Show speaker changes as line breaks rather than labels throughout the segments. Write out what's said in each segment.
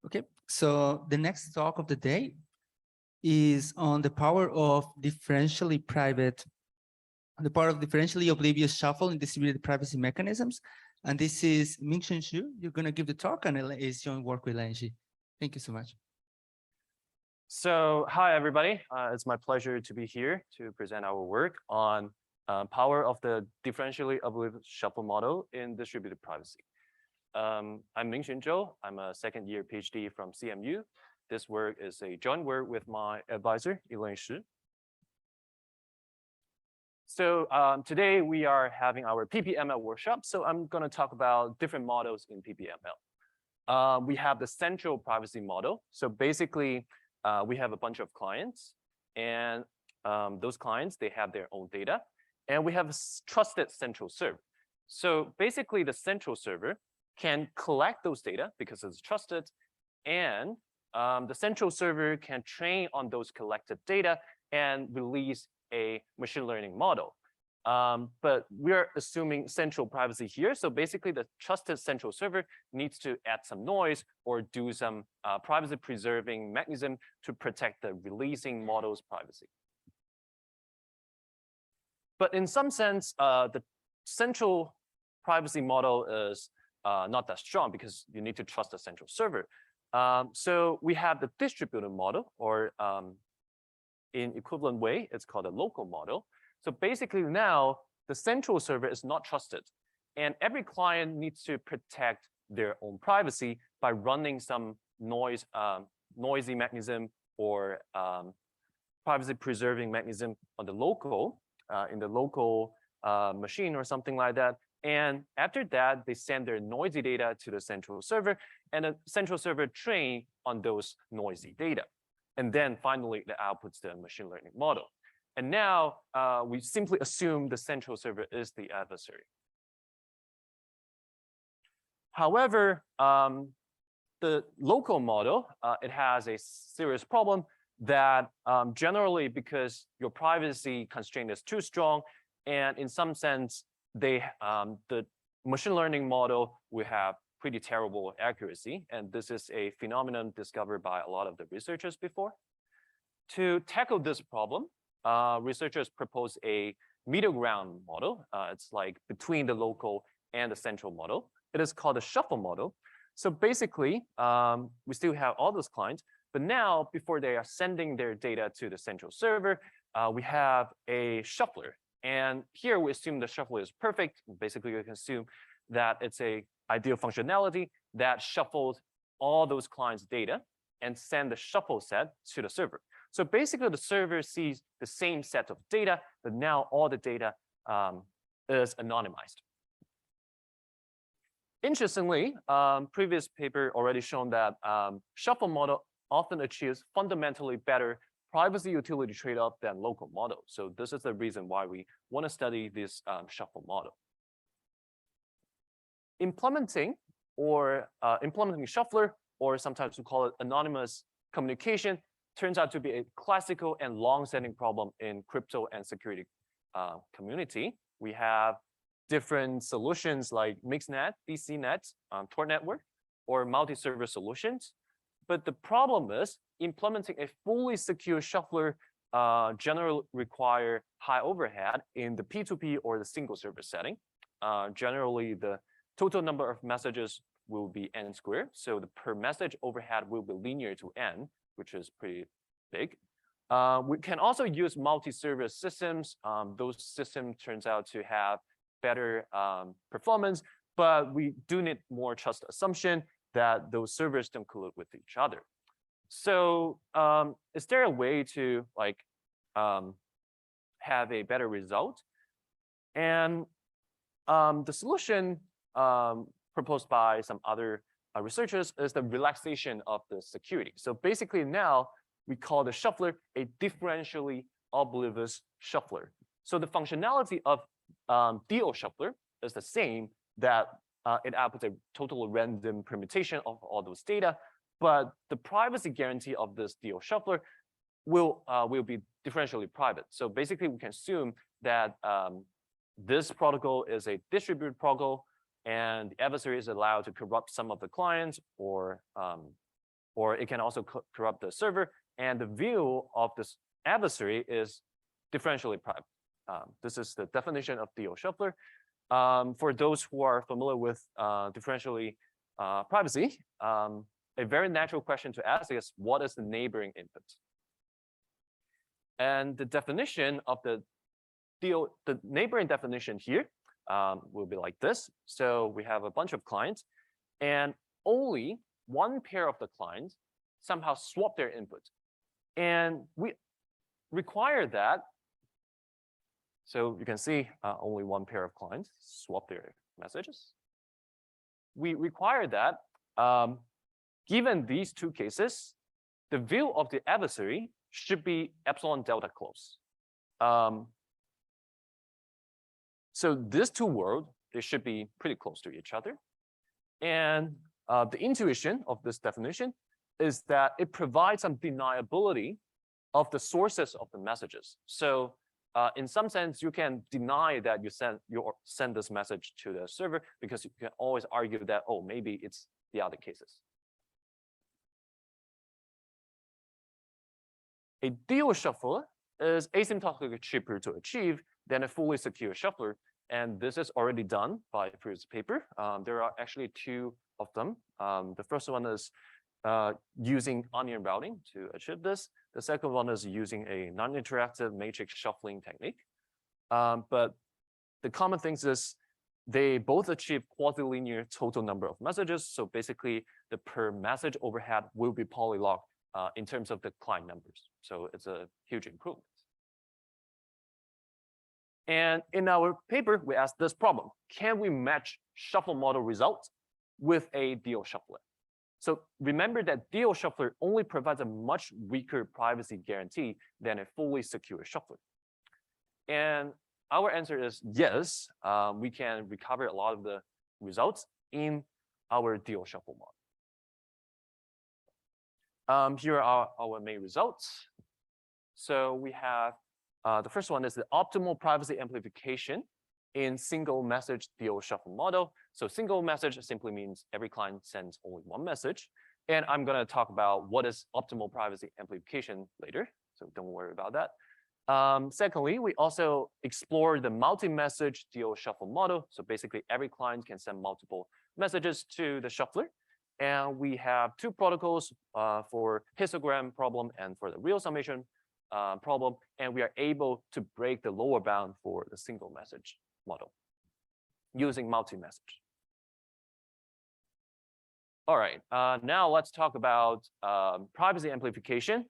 Okay, so the next talk of the day is on the power of differentially oblivious shuffle in distributed privacy mechanisms. And this is Ming-Shen Xu. You're going to give the talk, and it's joint work with Lanji. Thank you so much.
So, hi, everybody. It's my pleasure to be here to present our work on power of the differentially oblivious shuffle model in distributed privacy. I'm Ming-Shen Zhou. I'm a second-year PhD from CMU. This work is a joint work with my advisor, Elaine Shi. So today we are having our PPML workshop. So I'm going to talk about different models in PPML. We have the central privacy model. So basically, we have a bunch of clients, and those clients, they have their own data, and we have a trusted central server. So basically, the central server can collect those data because it's trusted, and the central server can train on those collected data and release a machine learning model. But we're assuming central privacy here. So basically, the trusted central server needs to add some noise or do some privacy preserving mechanism to protect the releasing model's privacy. But in some sense, the central privacy model is not that strong because you need to trust the central server. So we have the distributed model, or in equivalent way, it's called a local model. So basically now the central server is not trusted, and every client needs to protect their own privacy by running some noisy mechanism or privacy preserving mechanism on the local, in the local machine or something like that. And after that, they send their noisy data to the central server, and the central server train on those noisy data. And then finally, the outputs the machine learning model. And now we simply assume the central server is the adversary. However, the local model, it has a serious problem that generally, because your privacy constraint is too strong, and in some sense, the machine learning model will have pretty terrible accuracy. And this is a phenomenon discovered by a lot of the researchers before. To tackle this problem, researchers propose a middle ground model. It's like between the local and the central model. It is called a shuffle model. So basically, we still have all those clients, but now before they are sending their data to the central server, we have a shuffler. And here we assume the shuffler is perfect. Basically, we can assume that it's a ideal functionality that shuffles all those clients' data and send the shuffle set to the server. So basically, the server sees the same set of data, but now all the data is anonymized. Interestingly, previous paper already shown that shuffle model often achieves fundamentally better privacy utility trade-off than local model. So this is the reason why we want to study this shuffle model. Implementing shuffler, or sometimes we call it anonymous communication, turns out to be a classical and long-standing problem in crypto and security community. We have different solutions like MixNet, DCNet, Tor network, or multi-server solutions. But the problem is implementing a fully secure shuffler generally require high overhead in the P2P or the single server setting. Generally, the total number of messages will be n squared. So the per message overhead will be linear to n, which is pretty big. We can also use multi-server systems. Those systems turns out to have better performance, but we do need more trust assumption that those servers don't collude with each other. So is there a way to have a better result? And the solution proposed by some other researchers is the relaxation of the security. So basically now we call the shuffler a differentially oblivious shuffler. So the functionality of DO shuffler is the same, that it outputs a total random permutation of all those data, but the privacy guarantee of this DO shuffler will be differentially private. So basically we can assume that this protocol is a distributed protocol, and the adversary is allowed to corrupt some of the clients, or it can also corrupt the server. And the view of this adversary is differentially private. This is the definition of DO shuffler. For those who are familiar with differentially privacy, a very natural question to ask is, what is the neighboring input? And the definition of the neighboring definition here will be like this. So we have a bunch of clients, and only one pair of the clients somehow swap their input. And we require that. So you can see only one pair of clients swap their messages. We require that given these two cases, the view of the adversary should be epsilon delta close. So these two worlds, they should be pretty close to each other. And the intuition of this definition is that it provides some deniability of the sources of the messages. So in some sense, you can deny that you send this message to the server, because you can always argue that, oh, maybe it's the other cases. A DO shuffler is asymptotically cheaper to achieve than a fully secure shuffler. And this is already done by a previous paper. There are actually two of them. The first one is using onion routing to achieve this. The second one is using a non-interactive matrix shuffling technique. But the common things is they both achieve quasi-linear total number of messages. So basically, the per message overhead will be polylog in terms of the client numbers. So it's a huge improvement. And in our paper, we asked this problem: can we match shuffle model results with a DO shuffler? So remember that DO shuffler only provides a much weaker privacy guarantee than a fully secure shuffler. And our answer is yes, we can recover a lot of the results in our DO shuffle model. Here are our main results. So we have the first one is the optimal privacy amplification in single message DO shuffle model. So single message simply means every client sends only one message. And I'm going to talk about what is optimal privacy amplification later. So don't worry about that. Secondly, we also explore the multi-message DO shuffle model. So basically, every client can send multiple messages to the shuffler. And we have two protocols for histogram problem and for the real summation problem. And we are able to break the lower bound for the single message model using multi-message. All right, now let's talk about privacy amplification.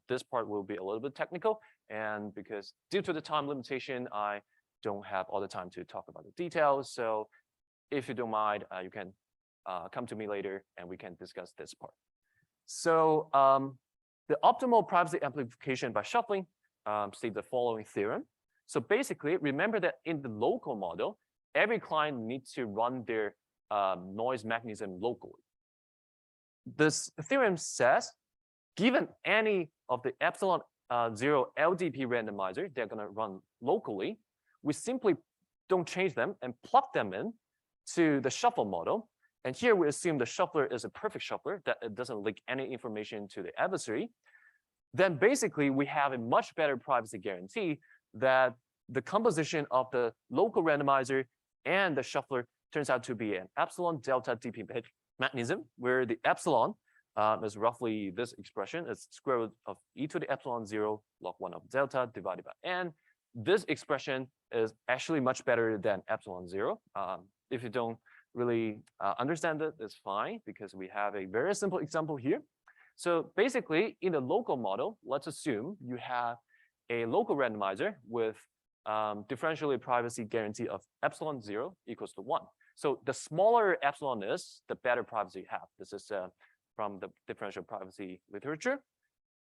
This part will be a little bit technical, and because due to the time limitation, I don't have all the time to talk about the details. So if you don't mind, you can come to me later and we can discuss this part. So the optimal privacy amplification by shuffling state the following theorem. So basically, remember that in the local model, every client needs to run their noise mechanism locally. This theorem says, given any of the epsilon 0 LDP randomizer they're going to run locally, we simply don't change them and plug them in to the shuffle model. And here we assume the shuffler is a perfect shuffler, that it doesn't leak any information to the adversary. Then basically, we have a much better privacy guarantee that the composition of the local randomizer and the shuffler turns out to be an epsilon delta DP mechanism, where the epsilon is roughly this expression. It's square root of e to the epsilon 0 log 1 of delta divided by n. This expression is actually much better than epsilon 0. If you don't really understand it, it's fine, because we have a very simple example here. So basically, in the local model, let's assume you have a local randomizer with differentially privacy guarantee of epsilon 0 equals to 1. So the smaller epsilon is, the better privacy you have. This is from the differential privacy literature.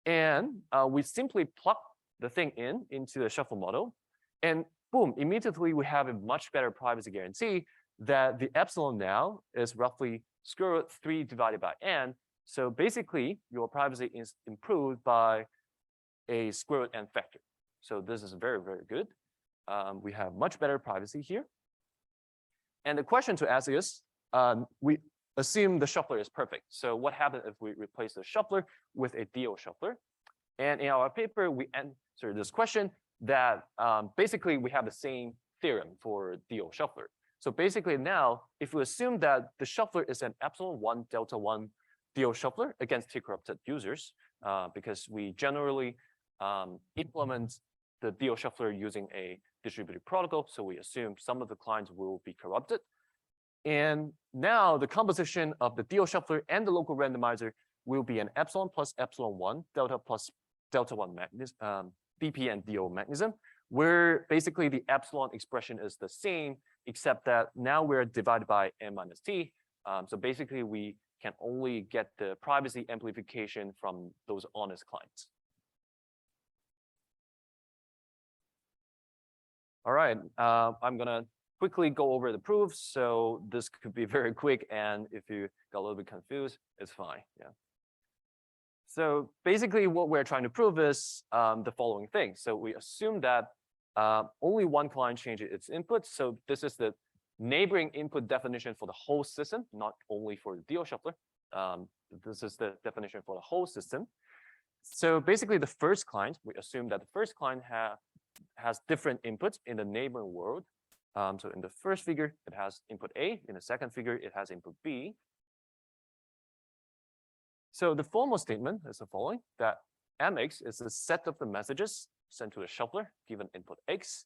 And we simply plug the thing into the shuffle model. And boom, immediately we have a much better privacy guarantee that the epsilon now is roughly square root 3 divided by n. So basically, your privacy is improved by a square root n factor. So this is very, very good. we have much better privacy here. And the question to ask is, we assume the shuffler is perfect. So what happens if we replace the shuffler with a DO shuffler? And in our paper, we answer this question that basically we have the same theorem for DO shuffler. So basically now, if we assume that the shuffler is an epsilon1 delta 1 DO shuffler against T-corrupted users, because we generally implement the DO shuffler using a distributed protocol. So we assume some of the clients will be corrupted. And now the composition of the DO shuffler and the local randomizer will be an epsilon plus epsilon1 delta plus delta 1 mechanism, DP and DO mechanism, where basically the epsilon expression is the same, except that now we're divided by n minus t. So basically we can only get the privacy amplification from those honest clients. All right, I'm gonna quickly go over the proofs. So this could be very quick, and if you got a little bit confused, it's fine. Yeah. So basically what we're trying to prove is the following thing. So we assume that only one client changes its input. So this is the neighboring input definition for the whole system, not only for the DO shuffler. This is the definition for the whole system. So basically the first client, we assume that the first client has different inputs in the neighboring world. So in the first figure, it has input A. In the second figure, it has input B. So the formal statement is the following, that mx is the set of the messages sent to the shuffler given input x,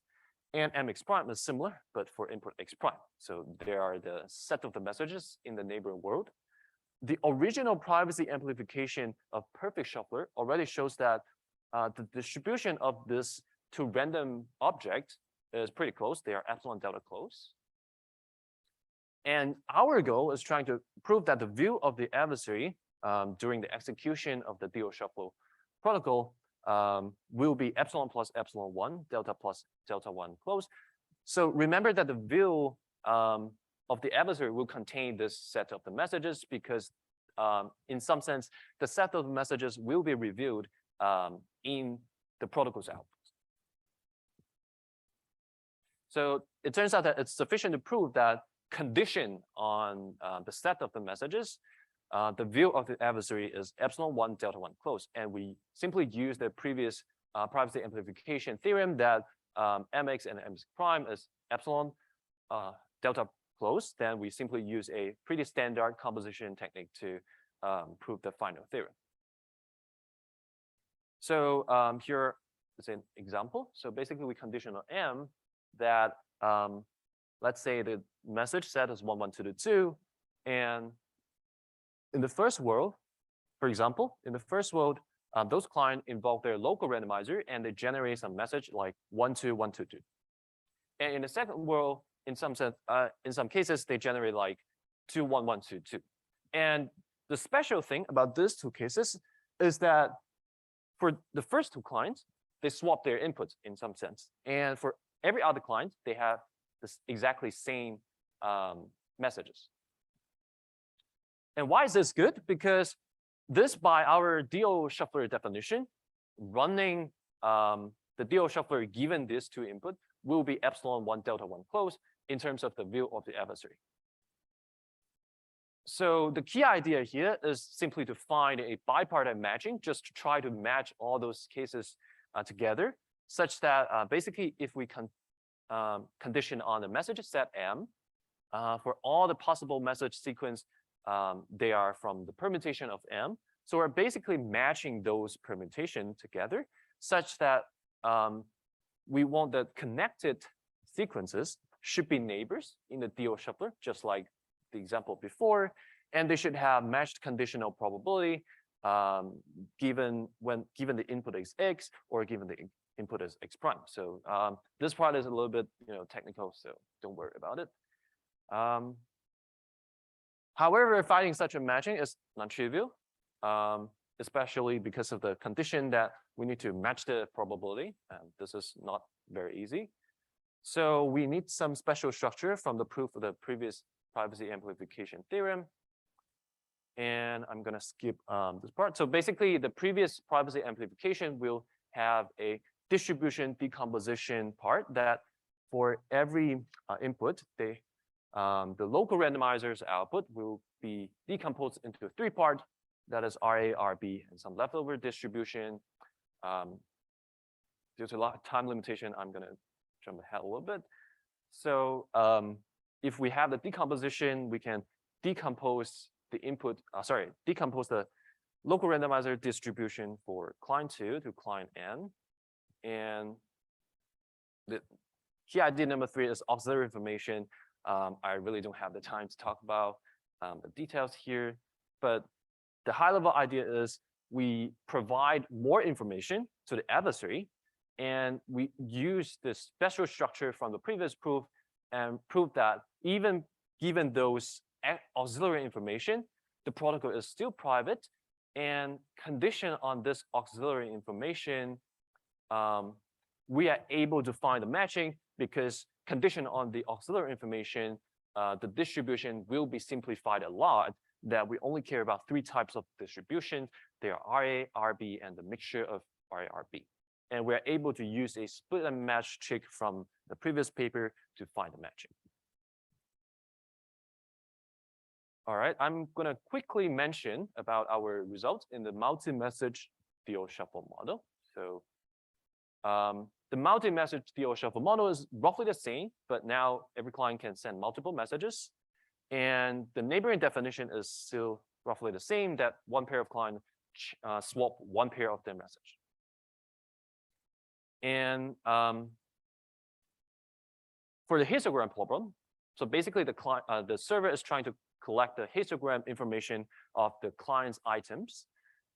and mx prime is similar, but for input x prime. So there are the set of the messages in the neighboring world. The original privacy amplification of perfect shuffler already shows that the distribution of this to random object is pretty close. They are epsilon delta close. And our goal is trying to prove that the view of the adversary during the execution of the DO shuffle protocol will be epsilon plus epsilon 1, delta plus delta 1 close. So remember that the view of the adversary will contain this set of the messages because in some sense, the set of messages will be reviewed in the protocol's output. So it turns out that it's sufficient to prove that condition on the set of the messages, the view of the adversary is epsilon 1 delta 1 close. And we simply use the previous privacy amplification theorem that mx and mx prime is epsilon delta close. Then we simply use a pretty standard composition technique to prove the final theorem. So here is an example. So basically we condition on M that let's say the message set is 1122, and in the first world, for example, in the first world, those clients involve their local randomizer and they generate some message like 12122. And in the second world, in some sense, in some cases, they generate like 21122. And the special thing about these two cases is that for the first two clients, they swap their inputs in some sense. And for every other client, they have this exactly same messages. And why is this good? Because this, by our DO shuffler definition, running the DO shuffler given these two input will be epsilon 1 delta 1 close in terms of the view of the adversary. So the key idea here is simply to find a bipartite matching, just to try to match all those cases together, such that basically if we condition on the message set M, for all the possible message sequence, they are from the permutation of M. So we're basically matching those permutation together such that we want the connected sequences should be neighbors in the DO shuffler, just like the example before, and they should have matched conditional probability given the input is X or given the input is X prime. So this part is a little bit technical, so don't worry about it. However, finding such a matching is non-trivial, especially because of the condition that we need to match the probability, and this is not very easy. So we need some special structure from the proof of the previous privacy amplification theorem. And I'm going to skip this part. So basically, the previous privacy amplification will have a distribution decomposition part that for every input, the local randomizer's output will be decomposed into 3 parts. That is RA, RB, and some leftover distribution. Due to a lot of time limitation, I'm going to jump ahead a little bit. So if we have the decomposition, we can decompose the input, decompose the local randomizer distribution for client 2 to client N. And the key idea number 3 is auxiliary information. I really don't have the time to talk about the details here, but the high level idea is we provide more information to the adversary, and we use the special structure from the previous proof and prove that even given those auxiliary information, the protocol is still private, and condition on this auxiliary information, we are able to find the matching because condition on the auxiliary information, the distribution will be simplified a lot, that we only care about 3 types of distribution. They are RA, RB, and the mixture of RA, RB. And we're able to use a split and match trick from the previous paper to find the matching. All right, I'm going to quickly mention about our results in the multi-message DO shuffle model. So the multi-message DO shuffle model is roughly the same, but now every client can send multiple messages. And the neighboring definition is still roughly the same, that one pair of clients swap one pair of their message. And for the histogram problem, so basically the server is trying to collect the histogram information of the client's items.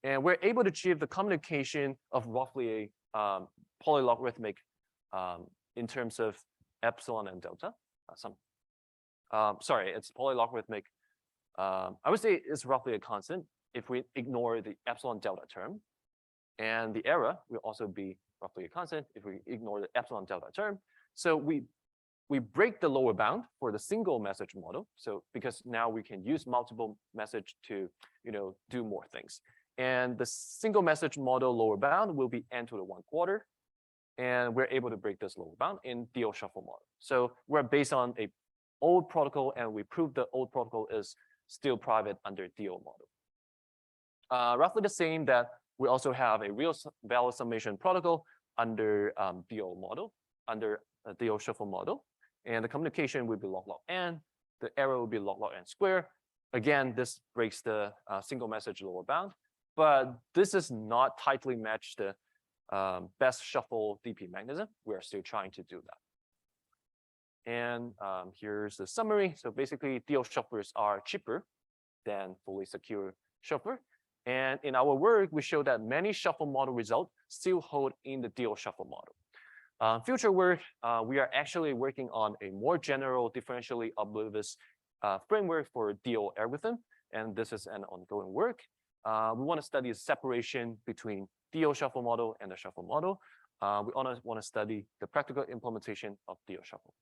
And we're able to achieve the communication of roughly a polylogarithmic in terms of epsilon and delta. Sorry, it's polylogarithmic. I would say it's roughly a constant if we ignore the epsilon delta term. And the error will also be roughly a constant if we ignore the epsilon delta term. So we break the lower bound for the single message model. So because now we can use multiple message to do more things. And the single message model lower bound will be n to the 1/4. And we're able to break this lower bound in DO shuffle model. So we're based on a old protocol, and we proved the old protocol is still private under DO model. Roughly the same that we also have a real value summation protocol under DO model, under a DO shuffle model. And the communication will be log n. The error will be log n squared. Again, this breaks the single message lower bound, but this is not tightly matched the best shuffle DP mechanism. We're still trying to do that. And here's the summary. So basically, DO shufflers are cheaper than fully secure shuffler. And in our work, we show that many shuffle model results still hold in the DO shuffle model. Future work, we are actually working on a more general differentially oblivious framework for DO algorithm. And this is an ongoing work. We want to study the separation between DO shuffle model and the shuffle model. We want to study the practical implementation of DO shuffle.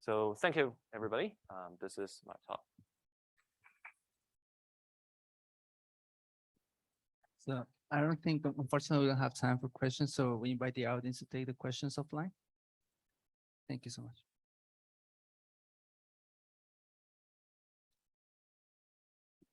So thank you, everybody. This is my talk.
So I don't think, unfortunately, we don't have time for questions. So we invite the audience to take the questions offline. Thank you so much.